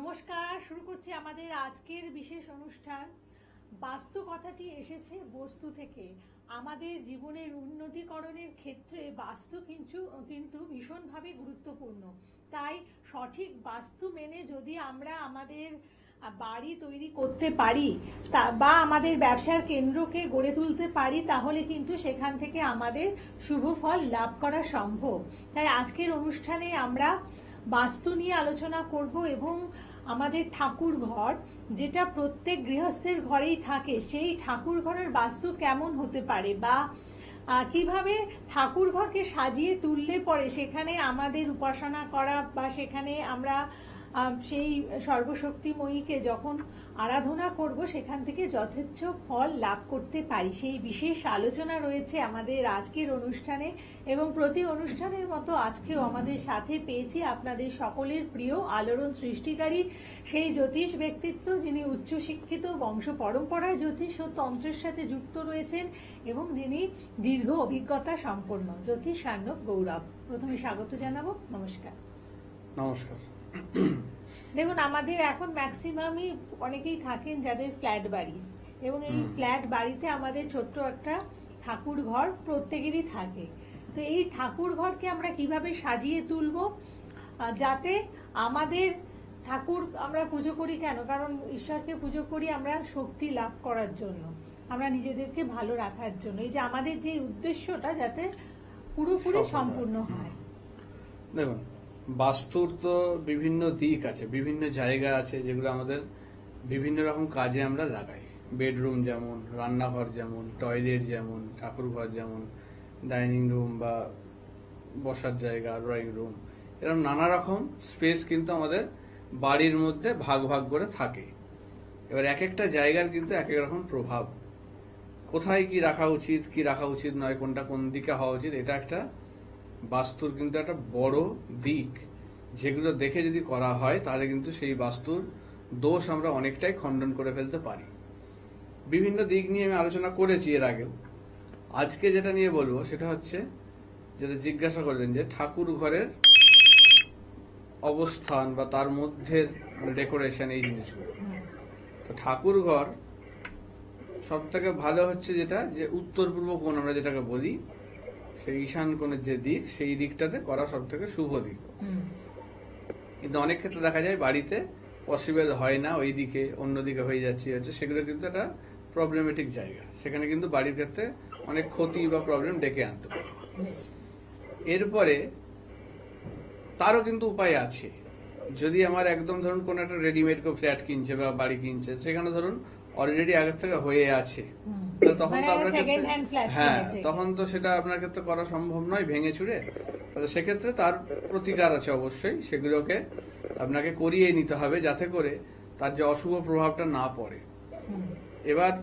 নমস্কার, শুরু করছি আমাদের আজকের বিশেষ অনুষ্ঠান। বাস্তু কথাটি এসেছে বস্তু থেকে। আমাদের জীবনের উন্নতিকরণের ক্ষেত্রে বাস্তু কিন্তু ভীষণভাবে গুরুত্বপূর্ণ। তাই সঠিক বাস্তু মেনে যদি আমরা আমাদের বাড়ি তৈরি করতে পারি বা আমাদের ব্যবসার কেন্দ্রকে গড়ে তুলতে পারি, তাহলে কিন্তু সেখান থেকে আমাদের শুভ ফল লাভ করা সম্ভব। তাই আজকের অনুষ্ঠানে আমরা বাস্তু নিয়ে আলোচনা করব এবং আমাদের ঠাকুর ঘর, যেটা প্রত্যেক গৃহস্থের ঘরেই থাকে, সেই ঠাকুর ঘরের বাস্তু কেমন হতে পারে বা কিভাবে ঠাকুর ঘরকে সাজিয়ে তুললে পরে সেখানে আমাদের উপাসনা করা বা সেখানে আমরা সেই সর্বশক্তিময়ীকে যখন আরাধনা করব সেখান থেকে যথেচ্ছ ফল লাভ করতে পারি, সেই বিশেষ আলোচনা রয়েছে আমাদের আজকের অনুষ্ঠানে। এবং প্রতি অনুষ্ঠানের মতো আজকেও আমাদের সাথে পেয়েছি আপনাদের সকলের প্রিয় আলোড়ন সৃষ্টিকারী সেই জ্যোতিষ ব্যক্তিত্ব, যিনি উচ্চশিক্ষিত, বংশ পরম্পরায় জ্যোতিষ ও তন্ত্রের সাথে যুক্ত রয়েছেন এবং যিনি দীর্ঘ অভিজ্ঞতা সম্পন্ন, জ্যোতিষ সার্ণব গৌরব। প্রথমে স্বাগত জানাবো। নমস্কার। নমস্কার। দেখুন, আমাদের এখন ম্যাক্সিমামই অনেকেই থাকেন যাদের ফ্ল্যাট বাড়ি, এবং এই ফ্ল্যাট বাড়িতে আমাদের ছোট্ট একটা ঠাকুর ঘর প্রত্যেকেরই থাকে। তো এই ঠাকুর ঘরকে আমরা কিভাবে সাজিয়ে তুলবো যাতে আমাদের ঠাকুর, আমরা পুজো করি কেন? কারণ ঈশ্বরকে পুজো করি আমরা শক্তি লাভ করার জন্য, আমরা নিজেদেরকে ভালো রাখার জন্য। এই যে আমাদের যে উদ্দেশ্যটা যাতে পুরোপুরি সম্পূর্ণ হয়। দেখুন, বাস্তুর তো বিভিন্ন দিক আছে, বিভিন্ন জায়গা আছে যেগুলো আমাদের বিভিন্ন রকম কাজে আমরা লাগাই। বেডরুম যেমন, রান্নাঘর যেমন, টয়লেট যেমন, ঠাকুরঘর যেমন, ডাইনিং রুম বা বসার জায়গা, ড্রয়িং রুম, এরকম নানা রকম স্পেস কিন্তু আমাদের বাড়ির মধ্যে ভাগ ভাগ করে থাকে। এবার এক একটা জায়গার কিন্তু এক এক রকম প্রভাব, কোথায় কি রাখা উচিত, কি রাখা উচিত নয়, কোনটা কোন দিকে হওয়া উচিত, এটা একটা বাস্তুর কিন্তু একটা বড় দিক, যেগুলো দেখে যদি করা হয় তাহলে কিন্তু সেই বাস্তুর দোষ আমরা অনেকটাই খণ্ডন করে ফেলতে পারি। বিভিন্ন দিক নিয়ে আমি আলোচনা করেছি এর আগেও। আজকে যেটা নিয়ে বলবো সেটা হচ্ছে, যেটা জিজ্ঞাসা করলেন যে ঠাকুর ঘরের অবস্থান বা তার মধ্যে ডেকোরেশন, এই জিনিসগুলো। তো ঠাকুর ঘর সব থেকে ভালো হচ্ছে যেটা, যে উত্তর পূর্ব কোণ আমরা যেটাকে বলি, সেই ঈশান কোণের যে দিক, সেই দিকটাতে করা সব থেকে শুভ দিক। কিন্তু অনেক ক্ষেত্রে দেখা যায় বাড়িতে পসিবল হয় না, ওই দিকে অন্যদিকে হয়ে যাচ্ছে, সেগুলো কিন্তু একটা প্রবলেমেটিক জায়গা। সেখানে কিন্তু বাড়ির ক্ষেত্রে অনেক ক্ষতি বা প্রবলেম ডেকে আনতে পারে। এরপরে তারও কিন্তু উপায় আছে। যদি আমার একদম ধরুন কোন একটা রেডিমেড কেউ ফ্ল্যাট কিনছে বা বাড়ি কিনছে, সেখানে ধরুন অলরেডি আগের থেকে হয়ে আছে, তখন তো আপনার তখন তো সেটা আপনার ক্ষেত্রে করা সম্ভব নয় ভেঙে চুরে। তাহলে সেক্ষেত্রে তার প্রতিকার আছে অবশ্যই, সেগুলোকে আপনাকে করিয়ে নিতে হবে যাতে করে তার যে অশুভ প্রভাবটা না পড়ে। এবার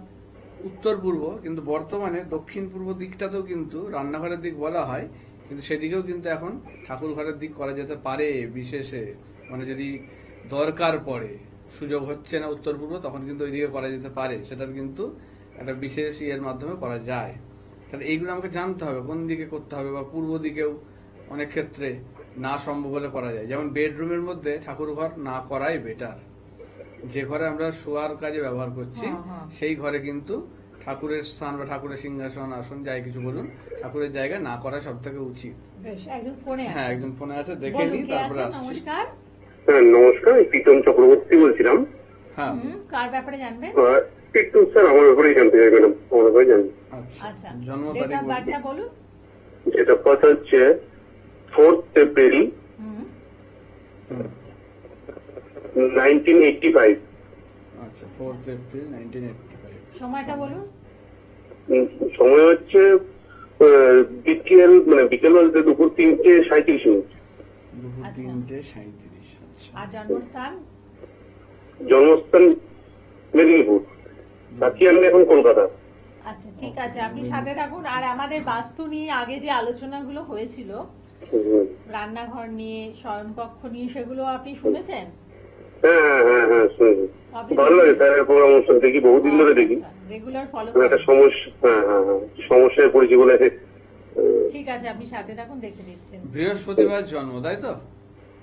উত্তর পূর্ব, কিন্তু বর্তমানে দক্ষিণ পূর্ব দিকটাতেও কিন্তু রান্নাঘরের দিক বলা হয়, কিন্তু সেদিকেও কিন্তু এখন ঠাকুর ঘরের দিক করা যেতে পারে বিশেষে, মানে যদি দরকার পড়ে, সুযোগ হচ্ছে না উত্তর পূর্ব, তখন কিন্তু ওইদিকে করা যেতে পারে। সেটার কিন্তু একটা বিশেষ ইয়ের মাধ্যমে করা যায়। তাহলে এইগুলো আমাকে জানতে হবে কোন দিকে করতে হবে, বা পূর্ব দিকেও অনেক ক্ষেত্রে না সম্ভব হলে করা যায়। যেমন বেডরুমের মধ্যে ঠাকুর ঘর না করাই বেটার। যে ঘরে আমরা শোয়ার কাজে ব্যবহার করছি সেই ঘরে কিন্তু ঠাকুরের স্থান বা ঠাকুরের সিংহাসন, আসন, যাই কিছু বলুন, ঠাকুরের জায়গা না করা সব থেকে উচিত। হ্যাঁ, একজন ফোনে আছে, দেখে নিই, তারপরে আসছি। নমস্কার। হ্যাঁ নমস্কার, প্রীতম চক্রবর্তী বলছিলাম। হ্যাঁ, কার ব্যাপারে জানবেন? একটু স্যার আমার ব্যাপারেই জানতে চাই ম্যাডাম, আমার ব্যাপারে জানতে। আচ্ছা, জন্ম ডেট অফ তারিখ বার্থটা বলুন। যেটা কথা হচ্ছে 4th এপ্রিল 1985। আচ্ছা, 4th এপ্রিল 1985। সময়টা বলুন। সময় হচ্ছে বিকেল বলতে দুপুর 3:37। দুপুর 3:37। আচ্ছা। আর জন্মস্থান? জন্মস্থান মেদিনীপুর, বাকি আমি এখন কলকাতা। আচ্ছা, ঠিক আছে, আপনি সাথে থাকুন। আর আমাদের বাস্তু নিয়ে আগে যে আলোচনাগুলো হয়েছিল, রান্নাঘর নিয়ে, শয়নকক্ষ নিয়ে, সেগুলো আপনি শুনেছেন? হ্যাঁ হ্যাঁ হ্যাঁ শুনেছি, ভালো লাগে স্যারের পরামর্শ, দেখি বহুদিন ধরে দেখি, রেগুলার ফলো একটা সমস্যা। হ্যাঁ হ্যাঁ হ্যাঁ, সমস্যায় পড়েছি বলে। ঠিক আছে, আপনি সাথে থাকুন, দেখে দিচ্ছেন। বৃহস্পতিবার জন্ম, তাই তো?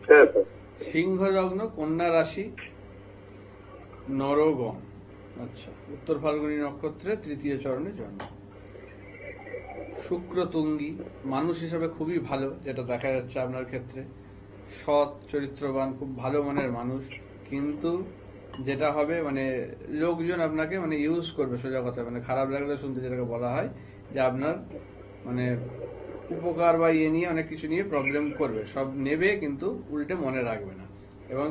হ্যাঁ স্যার। সিংহ লগ্ন, কন্যা রাশি, নরগণ। আচ্ছা, উত্তর ফাল্গুনী নক্ষত্রে তৃতীয় চরণে জন্ম। শুক্র তুঙ্গী, মানুষ হিসাবে খুবই ভালো, যেটা দেখা যাচ্ছে আপনার ক্ষেত্রে। সৎ, চরিত্রবান, খুব ভালো মনের মানুষ। কিন্তু যেটা হবে মানে লোকজন আপনাকে মানে ইউজ করবে, সোজা কথা, মানে খারাপ লাগলে শুনতে যেটাকে বলা হয় যে আপনার মানে উপকার বা ইয়ে নিয়ে অনেক কিছু নিয়ে প্রবলেম করবে, সব নেবে কিন্তু উল্টে মনে রাখবে না। এবং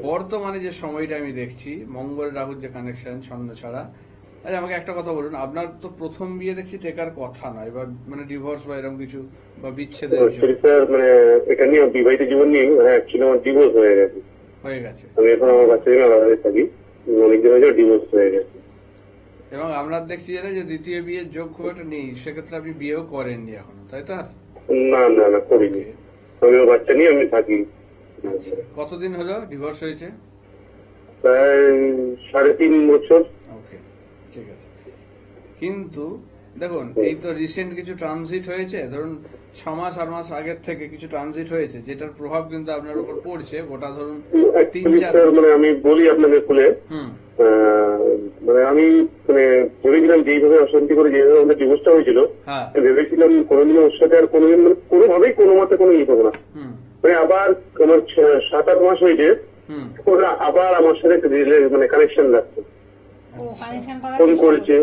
বর্তমানে যে সময়টা আমি দেখছি, মঙ্গল রাহুর যে কানেকশন ছন্ন ছাড়া। আচ্ছা, আমাকে একটা কথা বলুন, আপনার তো প্রথম বিয়ে দেখছি টেকার কথা নয়, বা মানে ডিভোর্স বা এরকম কিছু বা বিচ্ছেদের জন্য স্যার মানে এটা নিয়ে বিবাহিত জীবন নিয়ে অ্যাকচুয়ালি আমার ডিভোর্স হয়ে গেছে। হয়ে গেছে। আমি এখন আমার বাচ্চা নিয়ে আলাদা থাকি, অনেকদিন হয়েছে ডিভোর্স হয়ে গেছে। এবং আমরা দেখছি যে দ্বিতীয় বিয়ের যোগ খুব একটা নেই, সেক্ষেত্রে আপনি বিয়েও করেননি এখনো, তাই তো? আর না না না, করিনি। আমি আমার বাচ্চা নিয়ে আমি থাকি। আচ্ছা, কতদিন হলো ডিভোর্স হয়েছে? প্রায় 3.5 বছর। ওকে, ঠিক আছে। কিন্তু দেখুন, এই তো রিসেন্ট কিছু ট্রানজিট হয়েছে, ধরুন 6 মাস 8 মাস আগের থেকে কিছু ট্রানজিট হয়েছে, যেটার প্রভাব কিন্তু আপনার উপর পড়ছে গোটা ধরুন 3-4। স্যার মানে আমি বলি আপনাকে খুলে, মানে আমি মানে ভেবেছিলাম যেইভাবে অশান্তি করে যেভাবে আমাদের ডিভোর্সটা হয়েছিল, হ্যাঁ, ভেবেছিলাম কোনোদিন ওর সাথে আর কোনোদিন মানে কোনোভাবেই কোনো মতে কোনো ইয়ে করবো না। মানে আবার আমার 7-8 মাস হয়েছে, ওরা আবার আমার সাথে মানে কানেকশন রাখছে, ফোন করেছে।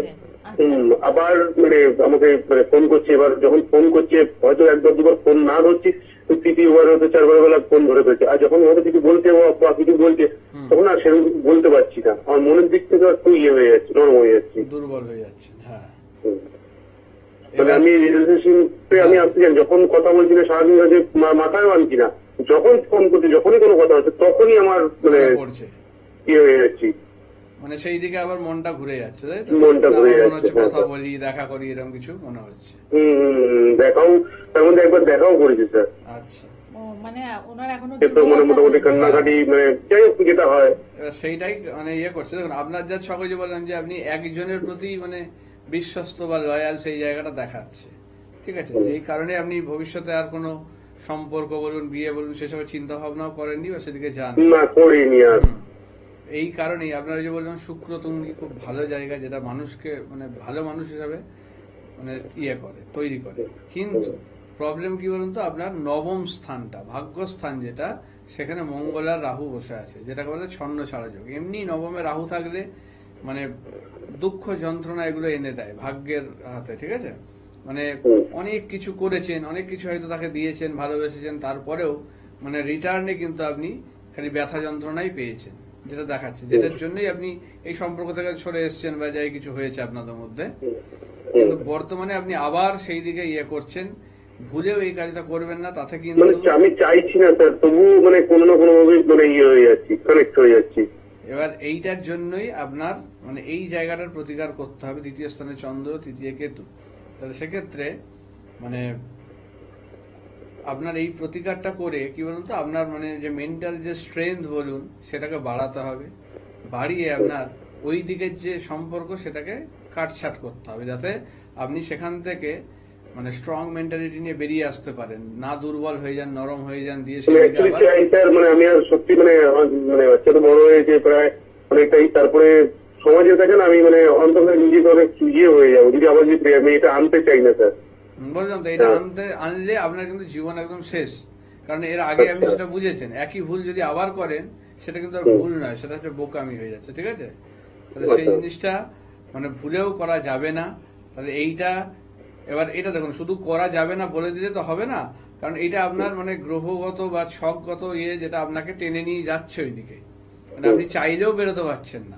আবার মানে আমাকে মানে ফোন করছে। এবার যখন ফোন করছে, হয়তো একবার দুবার ফোন না ধরছি, তৃতীয়বার হয়তো 4বার বেলা ফোন ধরে ফেলছে। আর যখন হয়তো কিছু বলতে বা কিছু বলছে, তখন আর সেরকম কিছু বলতে পারছি না। আমার মনের দিক থেকে একটু ইয়ে হয়ে যাচ্ছে, নরম হয়ে যাচ্ছে, দুর্বল হয়ে যাচ্ছে। হ্যাঁ, মানে আমি রিলেশনশিপে আমি আসতে চাই, যখন কথা বলছি না সারাদিন যে মাথায় আনছি না, যখন ফোন করছি, যখনই কোনো কথা হচ্ছে, তখনই আমার মানে পড়ছে, ইয়ে হয়ে যাচ্ছি, মানে সেই দিকে আবার মনটা ঘুরে যাচ্ছে, তাই তো? মনটা ঘুরে মনে যাচ্ছে। হচ্ছে কথা বলি, দেখা করি, এরকম কিছু মনে হচ্ছে। দেখাও, তার মধ্যে একবার দেখাও করেছি স্যার। আচ্ছা, মানে ওনার এখনো সে তো মানে মোটামুটি কান্নাকাটি মানে যাই হোক যেটা হয়, এবার সেইটাই মানে ইয়ে করছে। দেখুন, আপনার যা সকলে বলেন যে আপনি একজনের প্রতি মানে বিশ্বস্ত বা লয়াল, সেই জায়গাটা দেখাচ্ছে, ঠিক আছে? যেই কারণে আপনি ভবিষ্যতে আর কোনো সম্পর্ক বলুন, বিয়ে বলুন, সেসব চিন্তা ভাবনাও করেননি বা সেদিকে যান না করিনি আর। এই কারণেই আপনারা যে বললেন শুক্র তুঙ্গি খুব ভালো জায়গা, যেটা মানুষকে মানে ভালো মানুষ হিসাবে মানে ইয়ে করে, তৈরি করে। কিন্তু প্রবলেম কি বলুন তো, আপনার নবম স্থানটা, ভাগ্যস্থান যেটা, সেখানে মঙ্গল আর রাহু বসে আছে, যেটাকে বলে ছন্ন ছাড়া যোগ। এমনি নবমে রাহু থাকলে মানে দুঃখ যন্ত্রণা এগুলো এনে দেয় ভাগ্যের হাতে, ঠিক আছে? মানে অনেক কিছু করেছেন, অনেক কিছু হয়তো তাকে দিয়েছেন, ভালোবেসেছেন, তারপরেও মানে রিটার্নে কিন্তু আপনি খালি ব্যথা যন্ত্রণাই পেয়েছেন, যেটা দেখাচ্ছে, যেটার জন্যই আপনি এই সম্পর্ক থেকে সরে এসছেন বা যাই কিছু হয়েছে আপনাদের মধ্যে। কিন্তু বর্তমানে আপনি আবার সেই দিকে ইয়ে করছেন, ভুলেও এই কাজটা করবেন না, তাতে কিন্তু মানে আমি চাইছি না স্যার, তবুও মানে কোনো না কোনো ভাবে মানে ইয়ে হয়ে যাচ্ছি, কানেক্ট হয়ে যাচ্ছি। এবার এইটার জন্যই আপনার মানে এই জায়গাটার প্রতিকার করতে হবে। দ্বিতীয় স্থানে চন্দ্র, তৃতীয় কেতু, তাহলে সেক্ষেত্রে মানে আপনার এই প্রতিকারটা করে কি বলুন তো, আপনার মানে যে মেন্টাল যে স্ট্রেংথ বলুন, সেটাকে বাড়াতে হবে। বাড়িয়ে আপনার ওই দিকের যে সম্পর্ক, সেটাকে কাটছাট করতে হবে, যাতে আপনি সেখান থেকে মানে স্ট্রং মেন্টালিটি নিয়ে বেরিয়ে আসতে পারেন, না দুর্বল হয়ে যান, নরম হয়ে যান, দিয়ে সেদিকে আবার স্যার মানে আমি আর সত্যি মানে মানে বাচ্চা তো বড় হয়েছে প্রায় অনেকটাই, তারপরে সমাজের কাছে না আমি মানে অন্তত নিজেকে অনেক ইয়ে হয়ে যাবো যদি আবার যদি আমি এটা আনতে চাই না স্যার। বললাম তো, এটা আনলে আপনার কিন্তু জীবন একদম শেষ। কারণ এর আগে আপনি সেটা বুঝেছেন, একই ভুল যদি আবার করেন, সেটা কিন্তু আর ভুল নয়, সেটা হচ্ছে বোকামি হয়ে যাচ্ছে, ঠিক আছে? তাহলে সেই জিনিসটা মানে ভুলেও করা যাবে না। তাহলে এইটা এবার এটা দেখুন, শুধু করা যাবে না বলে দিলে তো হবে না, কারণ এটা আপনার মানে গ্রহগত বা ছকগত ইয়ে, যেটা আপনাকে টেনে নিয়ে যাচ্ছে ওইদিকে, মানে আপনি চাইলেও বেরোতে পারছেন না।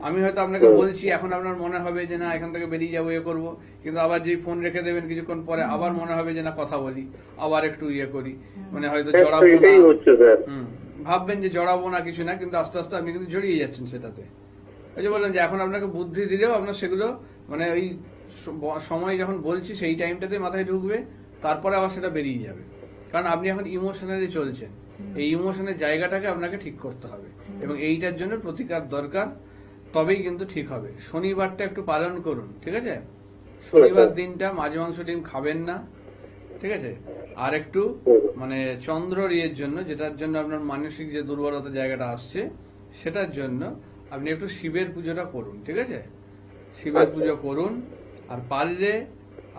আমি হয়তো আপনাকে বলছি, এখন আপনার মনে হবে যে না এখান থেকে বেরিয়ে যাবো, ইয়ে করবো, কিন্তু আবার যেই ফোন রেখে দেবেন কিছুক্ষণ পরে আবার মনে হবে যে না কথা বলি, আবার একটু ইয়ে করি, মানে হয়তো জড়াবো না, ভাববেন যে জড়াবো না কিছু না, কিন্তু আস্তে আস্তে আপনি কিন্তু জড়িয়ে যাচ্ছেন সেটাতে। ওই যে বললাম যে এখন আপনাকে বুদ্ধি দিলেও আপনার সেগুলো মানে ওই সময় যখন বলছি সেই টাইমটাতে মাথায় ঢুকবে, তারপরে আবার সেটা বেরিয়ে যাবে। কারণ আপনি এখন ইমোশনালি চলছেন, এই ইমোশনের জায়গাটাকে আপনাকে ঠিক করতে হবে, এবং এইটার জন্য প্রতিকার দরকার, তবেই কিন্তু ঠিক হবে। শনিবারটা একটু পালন করুন, ঠিক আছে? শনিবার দিনটা মাছ মাংস ডিম খাবেন না, ঠিক আছে? আর একটু মানে চন্দ্র ইয়ের জন্য, যেটার জন্য আপনার মানসিক যে দুর্বলতা জায়গাটা আসছে, সেটার জন্য আপনি একটু শিবের পুজোটা করুন, ঠিক আছে? শিবের পুজো করুন। আর পারলে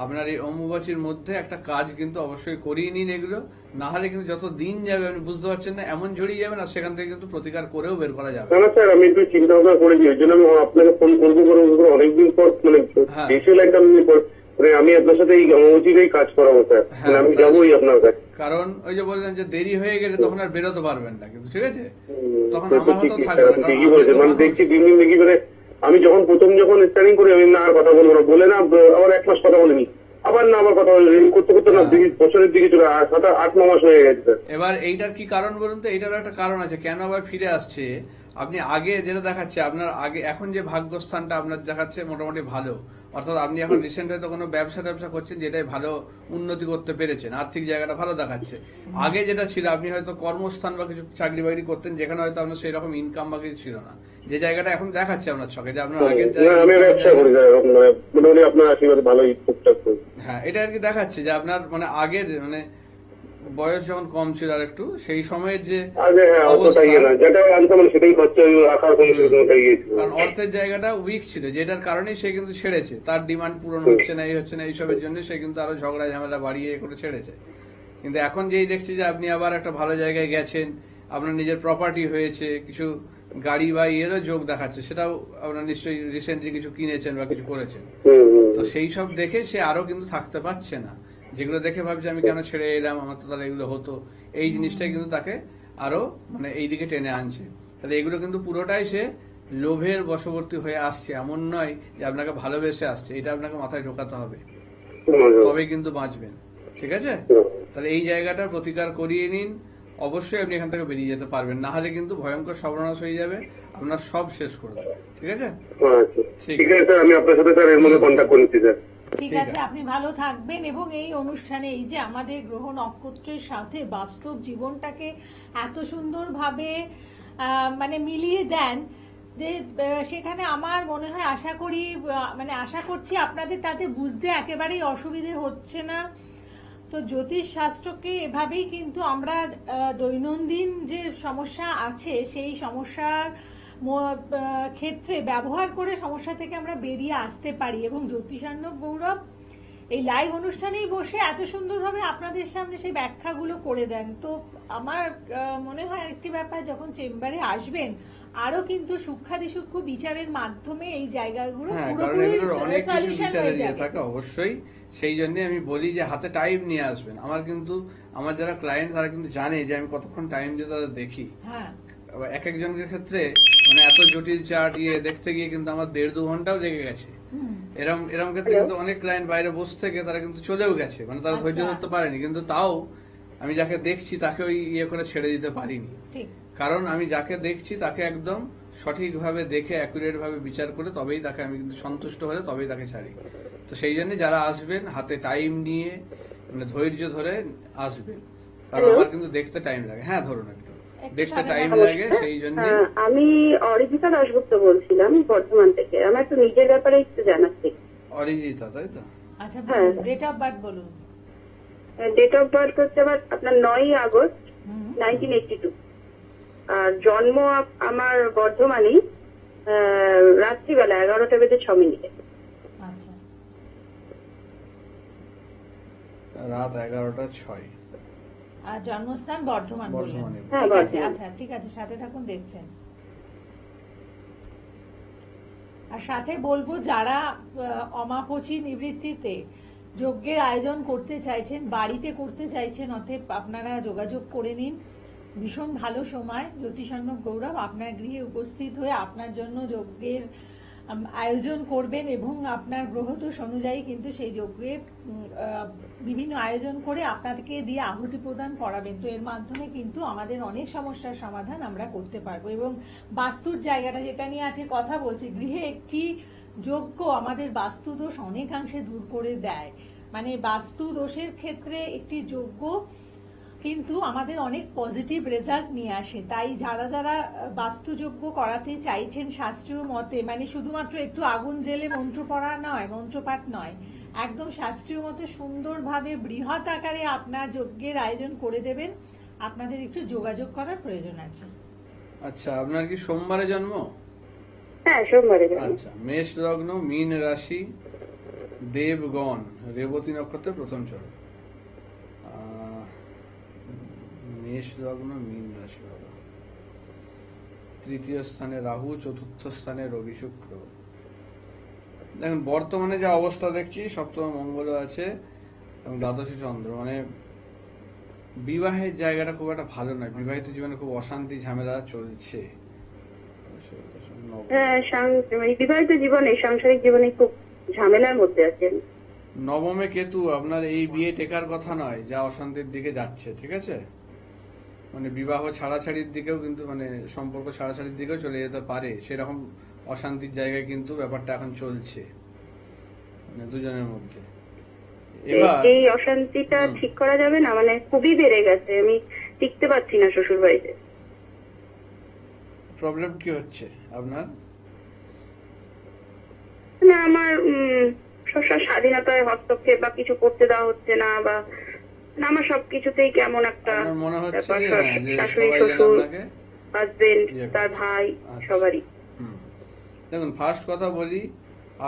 আপনার এই অম্বুবাচীর মধ্যে একটা কাজ কিন্তু অবশ্যই করিয়ে নিন এগুলো, না হলে কিন্তু যত দিন যাবে আপনি বুঝতে পারছেন না, এমন জড়িয়ে যাবেন আর সেখান থেকে কিন্তু প্রতিকার করেও বের করা যাবে। না স্যার, আমি একটু চিন্তা ভাবনা করেছি, ওই জন্য আমি আপনাকে ফোন করবো অনেকদিন পর, মানে হ্যাঁ। এসে একটা মানে আমি আপনার সাথে এই অম্বুবাচীরই কাজ করাবো স্যার, মানে আমি যাবোই আপনার কাছে। কারণ ওই যে বললেন যে দেরি হয়ে গেলে তখন আর বেরোতে পারবেন না, কিন্তু ঠিক আছে তখন তো আমার হাতেও ঠিকই থাকবে স্যার, না, আপনি কারণ ঠিকই আমি বলছেন, তো মানে মানুষ। দেখছি দিন দিন দেখি মানে আমি যখন প্রথম স্টার্টিং করি আমি না আর কথা বলবো না বলে না, আবার 1 মাস কথা বলিনি, আবার না আবার কথা বলি, করতে করতে না দেখি বছরের দিকে চলে 7-8 মাস হয়ে গেছে স্যার। এবার এইটার কি কারণ বলুন তো? এইটার একটা কারণ আছে কেন আবার ফিরে আসছে। আপনি আগে যেটা দেখাচ্ছে আপনার, আগে এখন যে ভাগ্যস্থানটা আপনার দেখাচ্ছে মোটামুটি ভালো, অর্থাৎ আপনি এখন রিসেন্ট হয়তো কোনো ব্যবসা করছেন যেটাই ভালো উন্নতি করতে পেরেছেন, আর্থিক জায়গাটা ভালো দেখাচ্ছে। আগে যেটা ছিল আপনি হয়তো কর্মস্থান বা কিছু চাকরি বাকরি করতেন যেখানে হয়তো আপনার সেই রকম ইনকাম বা কিছু ছিল না, যে জায়গাটা এখন দেখাচ্ছে আপনার ছকে যে আপনার আগের না, আমি ব্যবসা করি স্যার, মানে মোটামুটি আপনার আশীর্বাদে ভালোই টুকটাক করি। হ্যাঁ, এটা আর কি দেখাচ্ছে যে আপনার মানে আগের মানে বয়স যখন কম ছিল আর একটু সেই সময়ের যে আগে হ্যাঁ অতটা ইয়ে না, যেটা আনতাম সেটাই খরচা রাখার কোনো সুবিধা গিয়েছিল। কারণ অর্থের জায়গাটা উইক ছিল, যেটার কারণেই সে কিন্তু ছেড়েছে, তার ডিমান্ড পূরণ হচ্ছে না, এই হচ্ছে না, এইসবের জন্য সে কিন্তু আরো ঝগড়া ঝামেলা বাড়িয়ে করে ছেড়েছে। কিন্তু এখন যেই দেখছি যে আপনি আবার একটা ভালো জায়গায় গেছেন, আপনার নিজের প্রপার্টি হয়েছে, কিছু গাড়ি বা ইয়েরও যোগ দেখাচ্ছে, সেটাও আপনার নিশ্চয়ই রিসেন্টলি কিছু কিনেছেন বা কিছু করেছেন। তো সেই সব দেখে সে আরো কিন্তু থাকতে পারছে না, যেগুলো দেখে ভাবছে আমি কেন ছেড়ে এলাম, আমার তো তাহলে এগুলো হতো, এই জিনিসটাই কিন্তু তাকে আরো মানে এই দিকে টেনে আনছে। তাহলে এগুলো কিন্তু পুরোটাই সে লোভের বশবর্তী হয়ে আসছে, এমন নয় যে আপনাকে ভালোবেসে আসছে, এটা আপনাকে মাথায় ঢোকাতে হবে, তবেই কিন্তু বাঁচবেন, ঠিক আছে? তাহলে এই জায়গাটার প্রতিকার করিয়ে নিন, অবশ্যই আপনি এখান থেকে বেরিয়ে যেতে পারবেন, না হলে কিন্তু ভয়ঙ্কর সর্বনাশ হয়ে যাবে, আপনার সব শেষ করে দেবে, ঠিক আছে? ঠিক আছে স্যার, আমি আপনার সাথে স্যার এর মধ্যে কন্ট্যাক্ট করছি স্যার। ঠিক আছে, আপনি ভালো থাকবেন। এবং এই অনুষ্ঠানে এই যে আমাদের গ্রহ নক্ষত্রের সাথে বাস্তব জীবনটাকে এত সুন্দরভাবে মানে মিলিয়ে দেন যে সেখানে আমার মনে হয় আশা করি মানে আশা করছি আপনাদের তাতে বুঝতে একেবারেই অসুবিধে হচ্ছে না। তো জ্যোতিষ শাস্ত্রকে এভাবেই কিন্তু আমরা দৈনন্দিন যে সমস্যা আছে সেই সমস্যার ক্ষেত্রে ব্যবহার করে সমস্যা থেকে আমরা বেরিয়ে আসতে পারি। এবং জ্যোতিষার্ণব গৌরব এই লাইভ অনুষ্ঠানেই বসে এত সুন্দরভাবে আপনাদের সামনে সেই ব্যাখ্যাগুলো করে দেন। তো আমার মনে হয় আরেকটি ব্যাপার, যখন চেম্বারে আসবেন আরো কিন্তু সূক্ষ্ম বিচারের মাধ্যমে এই জায়গাগুলো পুরোপুরি সলিউশন হয়ে যাবে। থাকে অবশ্যই, সেই জন্য আমি বলি যে হাতে টাইম নিয়ে আসবেন। আমার কিন্তু আমার যারা ক্লায়েন্ট তারা কিন্তু জানে যে আমি কতক্ষণ টাইম দিয়ে তাদের দেখি। হ্যাঁ, এক একজনের ক্ষেত্রে মানে এত জটিল চার্ট দেখতে গিয়ে কিন্তু আমার 1.5-2 ঘন্টাও লেগে গেছে। এরম ক্ষেত্রে কিন্তু অনেক ক্লায়েন্ট বাইরে বসে থেকে তারা কিন্তু চলেও গেছে, মানে তারা ধৈর্য ধরতে পারেনি, কিন্তু তাও আমি যাকে দেখছি তাকে ওই করে ছেড়ে দিতে পারিনি। কারণ আমি যাকে দেখছি তাকে একদম সঠিকভাবে দেখে অ্যাকুরেট ভাবে বিচার করে তবেই তাকে আমি কিন্তু সন্তুষ্ট হলে তবেই তাকে ছাড়ি। তো সেই জন্য যারা আসবেন হাতে টাইম নিয়ে মানে ধৈর্য ধরে আসবেন, কারণ আমার কিন্তু দেখতে টাইম লাগে। হ্যাঁ, ধরুন একটু দেখতে টাইম লাগে, সেই জন্য। আমি অরিজিতা দাশগুপ্ত বলছিলাম বর্ধমান থেকে। আমার একটু নিজের ব্যাপারে একটু জানার ছিল। অরিজিতা, তাই তো? আচ্ছা, ডেট অফ বার্থ বলুন। ডেট অফ বার্থ হচ্ছে আপনার 9 আগস্ট 1982। আর জন্ম আমার বর্ধমানেই, রাত্রিবেলা 11:06। আচ্ছা, রাত 11:06। আর জন্মস্থান বর্ধমান বললেন। হ্যাঁ, ঠিক আছে, বর্ধমান। আচ্ছা ঠিক আছে, সাথে থাকুন, দেখছেন। আর সাথে বলবো যারা অমাপচি নিবৃত্তিতে যজ্ঞের আয়োজন করতে চাইছেন, বাড়িতে করতে চাইছেন, অতএব আপনারা যোগাযোগ করে নিন। ভীষণ ভালো সময়, জ্যোতিষার্ণব গৌরব আপনার গৃহে উপস্থিত হয়ে আপনার জন্য যজ্ঞের আয়োজন করবেন এবং আপনার গ্রহদোষ অনুযায়ী কিন্তু সেই যজ্ঞের বিভিন্ন আয়োজন করে আপনাদেরকে দিয়ে আহুতি প্রদান করাবেন। তো এর মাধ্যমে কিন্তু আমাদের অনেক সমস্যার সমাধান আমরা করতে পারবো। এবং বাস্তুর জায়গাটা যেটা নিয়ে আছে কথা বলছি, গৃহে একটি যজ্ঞ আমাদের বাস্তু দোষ অনেকাংশে দূর করে দেয়। মানে বাস্তু দোষের ক্ষেত্রে একটি যজ্ঞ কিন্তু আমাদের অনেক পজিটিভ রেজাল্ট নিয়ে আসে। তাই যারা যারা বাস্তুযজ্ঞ করাতে চাইছেন শাস্ত্রীয় মতে, মানে শুধুমাত্র একটু আগুন জেলে মন্ত্র পড়া নয়, মন্ত্রপাঠ নয়, একদম শাস্ত্রীয় মতে সুন্দরভাবে বৃহৎ আকারে আপনার যজ্ঞের আয়োজন করে দেবেন, আপনাদের একটু যোগাযোগ করার প্রয়োজন আছে। আচ্ছা, আপনার কি সোমবারে জন্ম? হ্যাঁ, সোমবারে যাবো। আচ্ছা, মেষ লগ্ন, মীন রাশি, দেবগণ, রেবতী নক্ষত্রের প্রথম চরণ। মেষ লগ্ন, মীন রাশি, বাবা। তৃতীয় স্থানে রাহু, চতুর্থ স্থানে রবি, শুক্র। দেখুন বর্তমানে যে অবস্থা দেখছি, সপ্তম মঙ্গল আছে এবং দ্বাদশী চন্দ্র, মানে বিবাহের জায়গাটা খুব একটা ভালো নয়। বিবাহিত জীবনে খুব অশান্তি ঝামেলা চলছে। হ্যাঁ, বিবাহিত জীবনে, সাংসারিক জীবনে খুব ঝামেলার মধ্যে আছেন। নবমে কেতু, আপনার এই বিয়ে টেকার কথা নয়, যা অশান্তির দিকে যাচ্ছে, ঠিক আছে? মানে বিবাহ ছাড়াছাড়ির দিকেও কিন্তু, মানে সম্পর্ক ছাড়াছাড়ির দিকেও চলে যেতে পারে, সেরকম অশান্তির জায়গায় কিন্তু ব্যাপারটা এখন চলছে মানে দুজনের মধ্যে। এবার এই অশান্তিটা ঠিক করা যাবে না, মানে খুবই বেড়ে গেছে, আমি টিকতে পারছি না শ্বশুর বাড়িতে। প্রবলেম কি হচ্ছে আপনার? না, আমার শ্বশুর স্বাধীনতায় হস্তক্ষেপ বা কিছু করতে দেওয়া হচ্ছে না, বা আমার সবকিছুতেই কেমন একটা আপনার মনে হচ্ছে ব্যাপার, যে হ্যাঁ, যে শাশুড়ি, সবাই যেন শ্বশুর, আপনাকে হাজবেন্ড, ইয়ে তার করছে। ভাই, আচ্ছা। সবারই। দেখুন ফার্স্ট কথা বলি,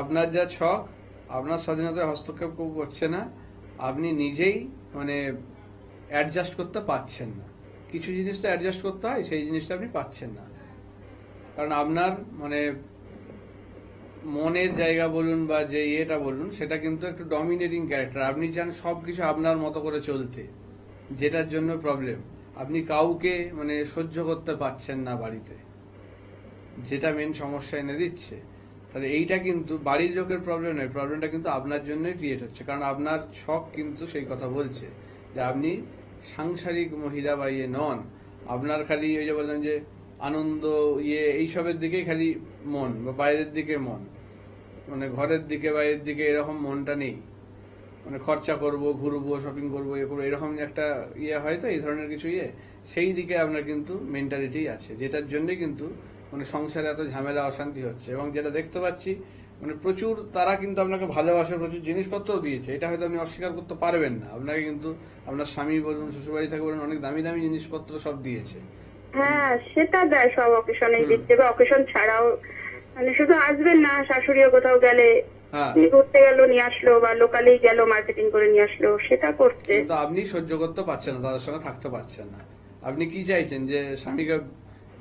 আপনার যা ছক, আপনার স্বাধীনতায় হস্তক্ষেপ কেউ করছে না, আপনি নিজেই মানে অ্যাডজাস্ট করতে পারছেন না। কিছু জিনিস তো অ্যাডজাস্ট করতে হয়, সেই জিনিসটা আপনি পাচ্ছেন না। কারণ আপনার মানে মনের জায়গা বলুন বা যে ইয়েটা বলুন, সেটা কিন্তু একটু ডমিনেটিং ক্যারেক্টার। আপনি চান সবকিছু আপনার মতো করে চলতে, যেটার জন্য প্রবলেম। আপনি কাউকে মানে সহ্য করতে পারছেন না বাড়িতে, যেটা মেন সমস্যা এনে দিচ্ছে। তাহলে এইটা কিন্তু বাড়ির লোকের প্রবলেম নয়, প্রবলেমটা কিন্তু আপনার জন্যই ক্রিয়েট হচ্ছে। কারণ আপনার ছক কিন্তু সেই কথা বলছে যে আপনি সাংসারিক মহিলা বা ইয়ে নন। আপনার খালি ওই যে বললেন যে আনন্দ ইয়ে এইসবের দিকেই খালি মন, বা বাইরের দিকে মন, মানে ঘরের দিকে বাইরের দিকে এরকম মনটা নেই। মানে খরচা করব, ঘুরবো, শপিং করবো, ইয়ে করবো, এরকম একটা ইয়ে হয় তো, এই ধরনের কিছু ইয়ে, সেই দিকে আপনার কিন্তু মেন্টালিটি আছে, যেটার জন্যই কিন্তু মানে সংসারে এত ঝামেলা অশান্তি হচ্ছে। এবং যেটা দেখতে পাচ্ছি মানে প্রচুর তারা কিন্তু আপনাকে ভালোবাসে, প্রচুর জিনিসপত্রও দিয়েছে, এটা হয়তো আপনি অস্বীকার করতে পারবেন না। আপনাকে কিন্তু আপনার স্বামী বলুন, শ্বশুরবাড়ি থেকে বলুন, অনেক দামি দামি জিনিসপত্র সব দিয়েছে। হ্যাঁ, সেটা দেয়, সব অকেশনেই দিচ্ছে, বা অকেশন ছাড়াও, মানে শুধু আসবেন না, শাশুড়িও কোথাও গেলে হ্যাঁ, ঘুরতে গেল নিয়ে আসলো, বা লোকালেই গেল মার্কেটিং করে নিয়ে আসলো, সেটা করছে। কিন্তু আপনি সহ্য করতে পারছেন না, তাদের সঙ্গে থাকতে পারছেন না। আপনি কি চাইছেন, যে স্বামীকে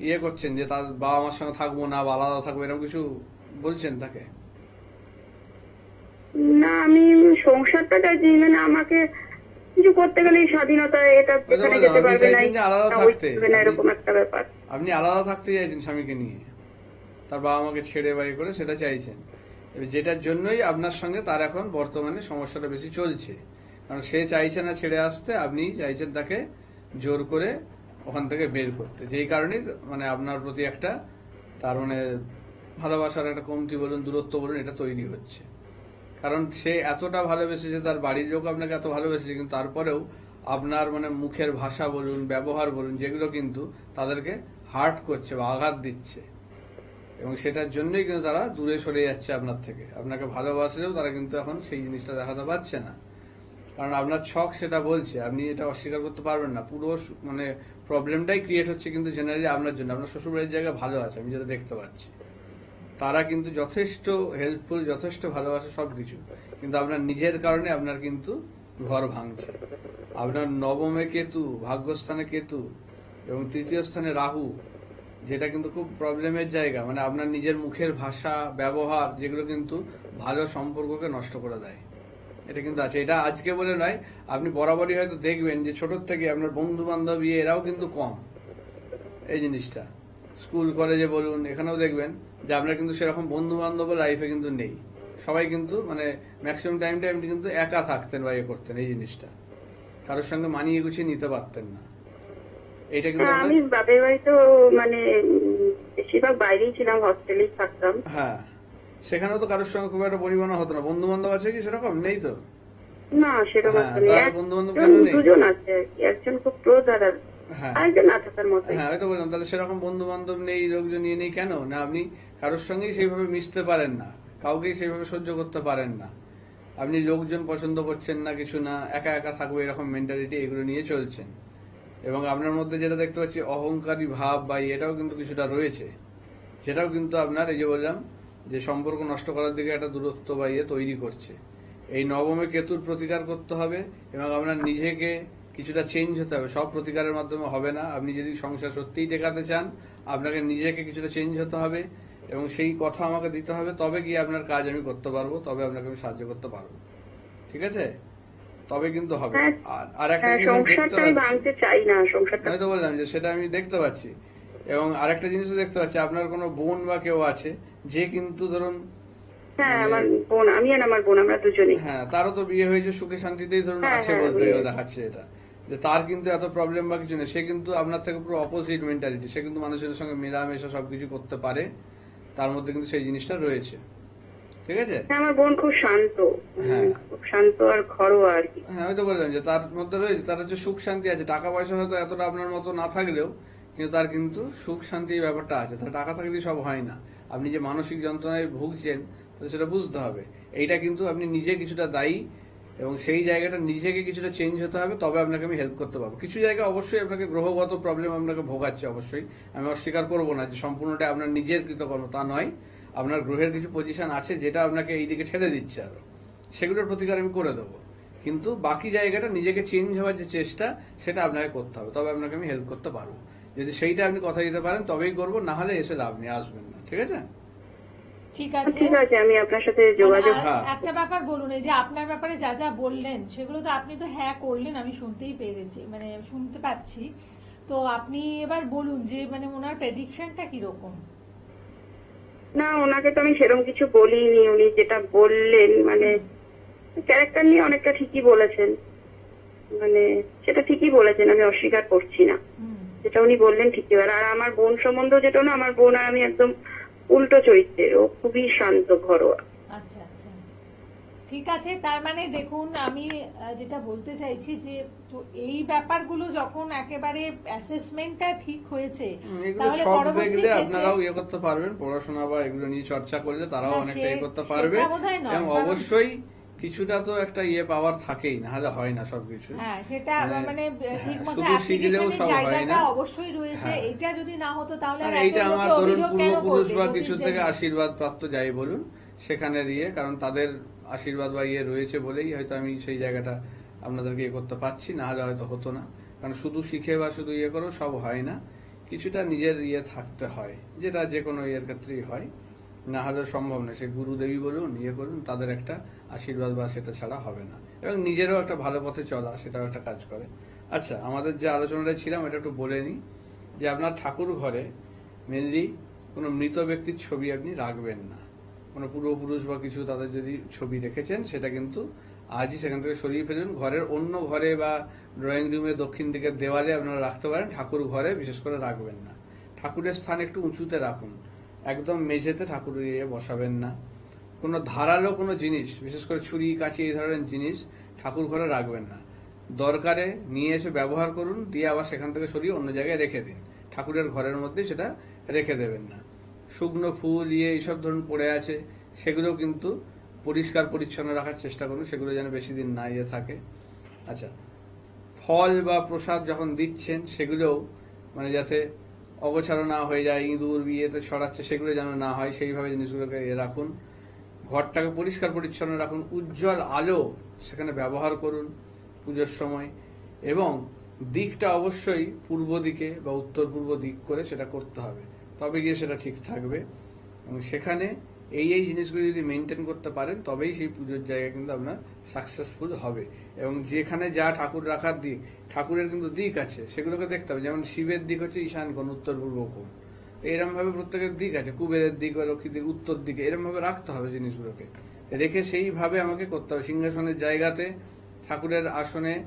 ইয়ে করছেন যে তার বাবা মার সঙ্গে থাকবো না বা আলাদা থাকবো, এরকম কিছু বলছেন তাকে? না, আমি সংসারটা চাইছি, মানে আমাকে কিছু করতে গেলে স্বাধীনতা, এটা এখানে বললাম, যেতে আপনি পারবে না, চাইছেন যে আলাদা ওই থাকতে, করবে না, এরকম একটা ব্যাপার। আপনি আলাদা থাকতে চাইছেন স্বামীকে নিয়ে, তার বাবা মাকে ছেড়ে বাড়ি করে, সেটা চাইছেন। এবার যেটার জন্যই আপনার সঙ্গে তার এখন বর্তমানে সমস্যাটা বেশি চলছে। কারণ সে চাইছে না ছেড়ে আসতে, আপনি চাইছেন তাকে জোর করে ওখান থেকে বের করতে। যেই কারণেই মানে আপনার প্রতি একটা তার মানে ভালোবাসার একটা কমতি বলুন, দূরত্ব বলুন, এটা তৈরি হচ্ছে। কারণ সে এতটা ভালোবেসেছে, তার বাড়ির লোক আপনাকে এত ভালোবেসেছে, কিন্তু তারপরেও আপনার মানে মুখের ভাষা বলুন, ব্যবহার বলুন, যেগুলো কিন্তু তাদেরকে হার্ট করছে বা আঘাত দিচ্ছে। এবং সেটার জন্যই কিন্তু তারা দূরে সরে যাচ্ছে আপনার থেকে। আপনাকে ভালোবাসলেও তারা কিন্তু এখন সেই জিনিসটা দেখাতে পারছে না, কারণ আপনার ছক সেটা বলছে। আপনি এটা অস্বীকার করতে পারবেন না। পুরো মানে প্রবলেমটাই ক্রিয়েট হচ্ছে কিন্তু জেনারেলি আপনার জন্য। আপনার শ্বশুরবাড়ির জায়গায় ভালো আছে, আমি যেটা দেখতে পাচ্ছি, তারা কিন্তু যথেষ্ট হেল্পফুল, যথেষ্ট ভালোবাসে সবকিছু, কিন্তু আপনার নিজের কারণে আপনার কিন্তু ঘর ভাঙছে। আপনার নবমে কেতু, ভাগ্যস্থানে কেতু এবং তৃতীয় স্থানে রাহু, যেটা কিন্তু খুব প্রবলেমের জায়গা। মানে আপনার নিজের মুখের ভাষা, ব্যবহার, যেগুলো কিন্তু ভালো সম্পর্ককে নষ্ট করে দেয়, এটা কিন্তু আছে। এটা আজকে বলে নয়, আপনি বরাবরই হয়তো দেখবেন যে ছোটোর থেকে আপনার বন্ধু বান্ধব এরাও কিন্তু কম এই জিনিসটা। স্কুল কলেজে বলুন, এখানেও দেখবেন যে আপনার কিন্তু সেরকম বন্ধু বান্ধব লাইফে কিন্তু নেই। সবাই কিন্তু মানে ম্যাক্সিমাম টাইমটা আপনি কিন্তু একা থাকতেন বা ইয়ে করতেন, এই জিনিসটা কারোর সঙ্গে মানিয়ে গুছিয়ে নিতে পারতেন না। এটা কিন্তু আমি বাপের বাড়িতে মানে বেশিরভাগ বাইরেই ছিলাম, হস্টেলেই থাকতাম। হ্যাঁ, সেখানেও তো কারোর সঙ্গে খুব একটা পরিমাণও হতো না। বন্ধু বান্ধব আছে কি সেরকম? নেই তো। না, সেরকম হ্যাঁ, একটা নেই। তাহলে বন্ধু-বান্ধব কেন নেই? দুজন আছে, একজন খুব ক্লোজ, আর হ্যাঁ আরেকজন না থাকার মতো। হ্যাঁ, হয়তো বললাম, তাহলে সেরকম বন্ধু বান্ধব নেই, লোকজন নিয়ে নেই কেন? না আপনি কারোর সঙ্গেই সেইভাবে মিশতে পারেন না, কাউকেই সেইভাবে সহ্য করতে পারেন না। আপনি লোকজন পছন্দ করছেন না, কিছু না, একা একা থাকবো এরকম মেন্টালিটি, এগুলো নিয়ে চলছেন। এবং আপনার মধ্যে যেটা দেখতে পাচ্ছি অহংকারী ভাব বা এটাও কিন্তু কিছুটা রয়েছে। যেটাও কিন্তু আপনার এই যে বললাম যে সম্পর্ক নষ্ট করার দিকে একটা দূরত্ব বা ইয়ে তৈরি করছে। এই নবমে কেতুর প্রতিকার করতে হবে এবং আপনার নিজেকে কিছুটা চেঞ্জ হতে হবে। সব প্রতিকারের মাধ্যমে হবে না। আপনি যদি সংসার সত্যিই টেকাতে চান, আপনাকে নিজেকে কিছুটা চেঞ্জ হতে হবে এবং সেই কথা আমাকে দিতে হবে, তবে গিয়ে আপনার কাজ আমি করতে পারবো, তবে আপনাকে আমি সাহায্য করতে পারবো। ঠিক আছে? তবে কিন্তু হবে। আর একটা জিনিস আমি দেখতে সংসারটা আমি ভাঙতে চাই না, সংসারটা আমি তো বললাম যে সেটা আমি দেখতে পাচ্ছি। এবং আরেকটা জিনিসও দেখতে পাচ্ছি, আপনার কোনো বোন বা কেউ আছে যে কিন্তু ধরুন হ্যাঁ আমার বোন, আমি আর আমার বোন আমরা দুজনেই। হ্যাঁ, তারও তো বিয়ে হয়েছে সুখে শান্তিতেই ধরুন আছে বলতে গেলে দেখাচ্ছে এটা, যে তার কিন্তু এত প্রবলেম বা কিছু নেই। সে কিন্তু আপনার থেকে পুরো অপোজিট মেন্টালিটি। সে কিন্তু মানুষের সঙ্গে মেলামেশা সবকিছু করতে পারে, তার মধ্যে কিন্তু সেই জিনিসটা রয়েছে। ঠিক আছে? আমার বোন খুব শান্ত, খুব শান্ত আর ঘরোয়া আর কি। হ্যাঁ, আমি তো বললাম যে তার মধ্যে রয়েছে, তার হচ্ছে সুখ শান্তি আছে। টাকা পয়সা হয়তো এতটা আপনার মতো না থাকলেও কিন্তু তার কিন্তু সুখ শান্তি এই ব্যাপারটা আছে। তার টাকা থাকলেই সব হয় না। আপনি যে মানসিক যন্ত্রণায় ভুগছেন তাহলে সেটা বুঝতে হবে। এইটা কিন্তু আপনি নিজে কিছুটা দায়ী এবং সেই জায়গাটা নিজেকে কিছুটা চেঞ্জ হতে হবে, তবে আপনাকে আমি হেল্প করতে পারবো। কিছু জায়গায় অবশ্যই আপনাকে গ্রহগত প্রবলেম আপনাকে ভোগাচ্ছে, অবশ্যই আমি অস্বীকার করবো না যে সম্পূর্ণটা আপনার নিজের কৃতকর্ম, তা নয়। আপনার গ্রহের কিছু পজিশন আছে যেটা আপনাকে এই দিকে ঠেলে দিচ্ছে, আরো সেগুলোর প্রতিকার আমি করে দেবো। কিন্তু বাকি জায়গাটা নিজেকে চেঞ্জ হওয়ার যে চেষ্টা, সেটা আপনাকে করতে হবে, তবে আপনাকে আমি হেল্প করতে পারবো। যদি সেইটা আপনি কথা দিতে পারেন তবেই করবো, না হলে এসে লাভ নেই, আসবেন না। ঠিক আছে? ঠিক আছে, ঠিক আছে, আমি আপনার সাথে যোগাযোগ। আর একটা ব্যাপার বলুন, এই যে আপনার ব্যাপারে যা যা বললেন সেগুলো তো আপনি তো হ্যাঁ করলেন, আমি শুনতেই পেরেছি, মানে শুনতে পাচ্ছি। তো আপনি এবার বলুন যে মানে ওনার প্রেডিকশনটা কিরকম? না, ওনাকে তো আমি সেরকম কিছু বলিনি। উনি যেটা বললেন মানে ক্যারেক্টার নিয়ে অনেকটা ঠিকই বলেছেন, মানে সেটা ঠিকই বলেছেন, আমি অস্বীকার করছি না। যেটা উনি বললেন ঠিকই। আর আমার বোন সম্বন্ধে যেটা, না আমার বোন আর আমি একদম উল্টো চরিত্রের, ও খুবই শান্ত ঘরোয়া। আচ্ছা আচ্ছা, ঠিক আছে। তার মানে দেখুন, আমি যেটা বলতে চাইছি যে তো এই ব্যাপারগুলো যখন একেবারে অ্যাসেসমেন্টটা ঠিক হয়েছে, এগুলো তাহলে সব পরবর্তী দেখলে ক্ষেত্রে- আপনারাও ইয়ে করতে পারবেন, পড়াশোনা বা এগুলো নিয়ে চর্চা করলে তারাও না, অনেকটা ইয়ে করতে সেটা পারবে। বোধহয় নয়, এবং কারণ- অবশ্যই কিছুটা তো একটা ইয়ে পাওয়ার থাকেই, না হলে হয় না সবকিছু। হ্যাঁ, সেটা মানে ঠিক মতো শুধু শিখলেও অ্যাপ্লিকেশনের সব হয় জায়গাটা না। অবশ্যই রয়েছে। হ্যাঁ। এটা যদি না হতো তাহলে আর আর এত এইটা লোকে আমার ধরুন অভিযোগ কেন পূর্বপুরুষ করবে বা কিছু জ্যোতিষদের থেকে নিয়ে? আশীর্বাদ প্রাপ্ত যাই বলুন, সেখানে দিয়ে, কারণ তাদের আশীর্বাদ বা ইয়ে রয়েছে বলেই হয়তো আমি সেই জায়গাটা আপনাদেরকে ইয়ে করতে পারছি, না হলে হয়তো হতো না। কারণ শুধু শিখে বা শুধু ইয়ে করো সব হয় না, কিছুটা নিজের ইয়ে থাকতে হয়, যেটা যে কোনো ইয়ের ক্ষেত্রেই হয়, না হলে সম্ভব না। সে গুরুদেবী বলুন, ইয়ে করুন, তাদের একটা আশীর্বাদ বা সেটা ছাড়া হবে না। এবং নিজেরও একটা ভালো পথে চলা, সেটাও একটা কাজ করে। আচ্ছা, আমাদের যে আলোচনাটা ছিলাম এটা একটু বলে নিই, যে আপনার ঠাকুর ঘরে মেনলি কোনো মৃত ব্যক্তির ছবি আপনি রাখবেন না। কোনো পূর্বপুরুষ বা কিছু তাদের যদি ছবি রেখেছেন, সেটা কিন্তু আজই সেখান থেকে সরিয়ে ফেলুন। ঘরের অন্য ঘরে বা ড্রয়িং রুমে দক্ষিণ দিকের দেওয়ালে আপনারা রাখতে পারেন, ঠাকুর ঘরে বিশেষ করে রাখবেন না। ঠাকুরের স্থান একটু উঁচুতে রাখুন, একদম মেঝেতে ঠাকুর ইয়ে বসাবেন না। কোনো ধারালো কোনো জিনিস, বিশেষ করে ছুরি কাঁচি এই ধরনের জিনিস ঠাকুর ঘরে রাখবেন না। দরকারে নিয়ে এসে ব্যবহার করুন, দিয়ে আবার সেখান থেকে সরিয়ে অন্য জায়গায় রেখে দিন। ঠাকুরের ঘরের মধ্যে সেটা রেখে দেবেন না। শুকনো ফুল ইয়ে এইসব ধরুন পড়ে আছে, সেগুলো কিন্তু পরিষ্কার পরিচ্ছন্ন রাখার চেষ্টা করুন, সেগুলো যেন বেশি দিন না ইয়ে থাকে। আচ্ছা, ফল বা প্রসাদ যখন দিচ্ছেন সেগুলোও মানে যাতে অগোছালো না হয়ে যায়, ইঁদুর বিয়েতে ছড়াচ্ছে সেগুলো যেন না হয়, সেইভাবে জিনিসগুলোকে রাখুন। ঘরটাকে পরিষ্কার পরিচ্ছন্ন রাখুন, উজ্জ্বল আলো সেখানে ব্যবহার করুন পুজোর সময়, এবং দিকটা অবশ্যই পূর্ব দিকে বা উত্তর পূর্ব দিক করে সেটা করতে হবে, তবে গিয়ে সেটা ঠিক থাকবে। এবং সেখানে এই জিনিসগুলো যদি মেনটেন করতে পারেন, তবেই সেই পুজোর জায়গা কিন্তু আপনার সাকসেসফুল হবে। এবং যেখানে যা ঠাকুর রাখার দিক, ঠাকুরের কিন্তু দিক আছে, সেগুলোকে দেখতে হবে। যেমন শিবের দিক হচ্ছে ঈশান কোণ, উত্তর পূর্ব কোণ। তো এরম ভাবে প্রত্যেকের দিক আছে, কুবেরের দিক বা লক্ষ্মীর দিক উত্তর দিকে, এরম ভাবে রাখতে হবে জিনিসগুলোকে, রেখে সেইভাবে আমাকে করতে হবে। সিংহাসনের জায়গাতে, ঠাকুরের আসনে,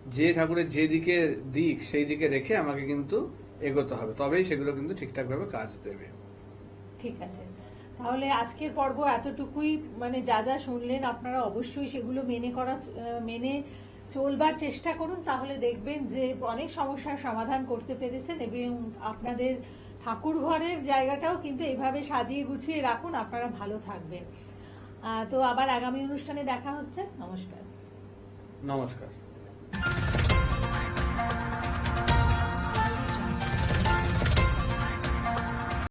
যে ঠাকুরের যে দিকে দিক সেই দিকে রেখে আমাকে কিন্তু এগোতে হবে, তবেই সেগুলো কিন্তু ঠিকঠাক ভাবে কাজ দেবে। ঠিক আছে, তাহলে আজকের পর্ব এতটুকুই। মানে যা যা শুনলেন আপনারা অবশ্যই সেগুলো মেনে চলবার চেষ্টা করুন, তাহলে দেখবেন যে অনেক সমস্যার সমাধান করতে পেরেছেন। এবং আপনাদের ঠাকুর ঘরের জায়গাটাও কিন্তু এইভাবে সাজিয়ে গুছিয়ে রাখুন, আপনারা ভালো থাকবেন। তো আবার আগামী অনুষ্ঠানে দেখা হচ্ছে। নমস্কার। নমস্কার।